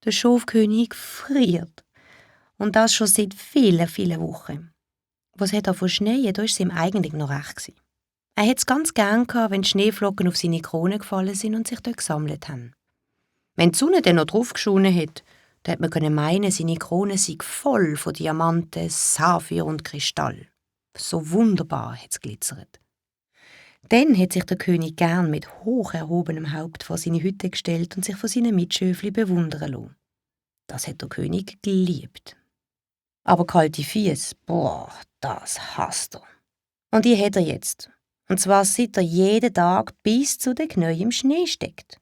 Der Schafkönig friert. Und das schon seit vielen, vielen Wochen. Was hat er von Schnee, da war es ihm eigentlich noch recht gewesen. Er hätte es ganz gern gehabt, wenn die Schneeflocken auf seine Krone gefallen sind und sich dort gesammelt haben. Wenn die Sonne dann noch drauf geschonen hat, dann hat man meinen, seine Krone sei voll von Diamanten, Saphir und Kristall. So wunderbar hat es glitzert. Dann hat sich der König gern mit hoch erhobenem Haupt vor seine Hütte gestellt und sich von seinen Mitschöfli bewundern lassen. Das hat der König geliebt. Aber kalte Füße, das hasst er. Und die hat er jetzt. Und zwar seit er jeden Tag bis zu den Knien im Schnee steckt.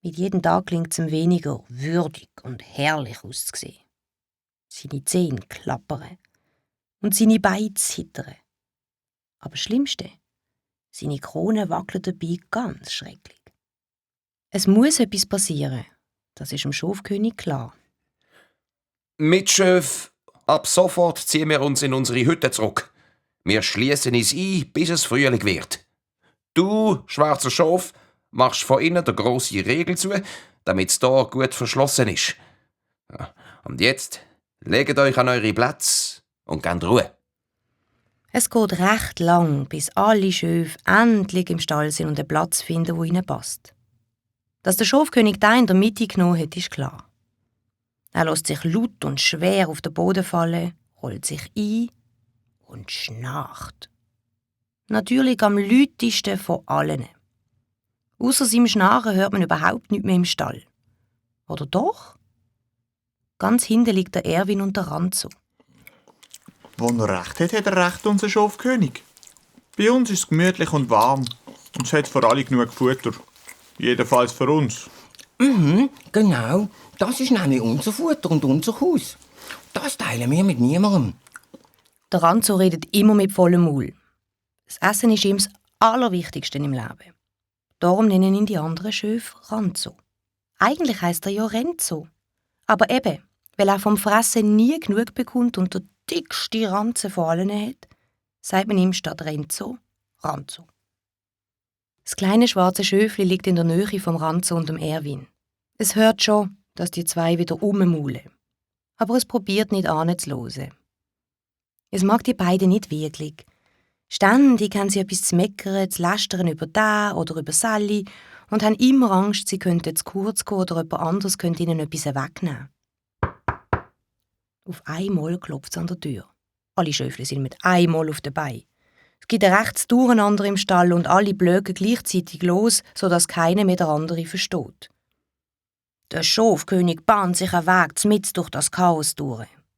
Mit jedem Tag klingt es ihm weniger würdig und herrlich auszusehen. Seine Zähne klappern und seine Beine zittern. Aber das Schlimmste, seine Krone wackelt dabei ganz schrecklich. Es muss etwas passieren, das ist dem Schafkönig klar. Mitschöf, ab sofort ziehen wir uns in unsere Hütte zurück. Wir schließen uns ein, bis es Frühling wird. Du, schwarzer Schaf, machst von innen der grosse Riegel zu, damit es hier gut verschlossen ist. Und jetzt legt euch an eure Plätze und gebt Ruhe. Es geht recht lang, bis alle Schöfe endlich im Stall sind und einen Platz finden, der ihnen passt. Dass der Schafkönig da in der Mitte genommen hat, ist klar. Er lässt sich laut und schwer auf den Boden fallen, rollt sich ein und schnarcht. Natürlich am lautesten von allen. Ausser seinem Schnarchen hört man überhaupt nichts mehr im Stall. Oder doch? Ganz hinten liegt der Erwin und der Ranzo. Wo er recht hat, hat er recht, unser Schafkönig. Bei uns ist es gemütlich und warm. Und es hat für alle genug Futter. Jedenfalls für uns. Genau. Das ist nämlich unser Futter und unser Haus. Das teilen wir mit niemandem. Der Ranzo redet immer mit vollem Maul. Das Essen ist ihm das Allerwichtigste im Leben. Darum nennen ihn die anderen Schöfe Ranzo. Eigentlich heisst er ja Renzo. Aber eben, weil er vom Fressen nie genug bekommt und der dickste Ranzen von allen hat, sagt man ihm statt Renzo Ranzo. Das kleine schwarze Schöfli liegt in der Nähe vom Ranzo und dem Erwin. Es hört schon, dass die zwei wieder rummaulen. Aber es probiert nicht anzuhören. Es mag die beiden nicht wirklich. Ständig haben sie etwas zu meckern, zu lästern über den oder über Sally und haben immer Angst, sie könnten zu kurz gehen oder jemand anderes könnte ihnen etwas wegnehmen. Auf einmal klopft es an der Tür. Alle Schöfli sind mit einmal auf den Beinen. Es gibt ein rechtes Durcheinander im Stall und alle blöken gleichzeitig los, sodass keiner mehr den anderen versteht. Der Schafkönig bahnt sich einen Weg mitten durch das Chaos durch.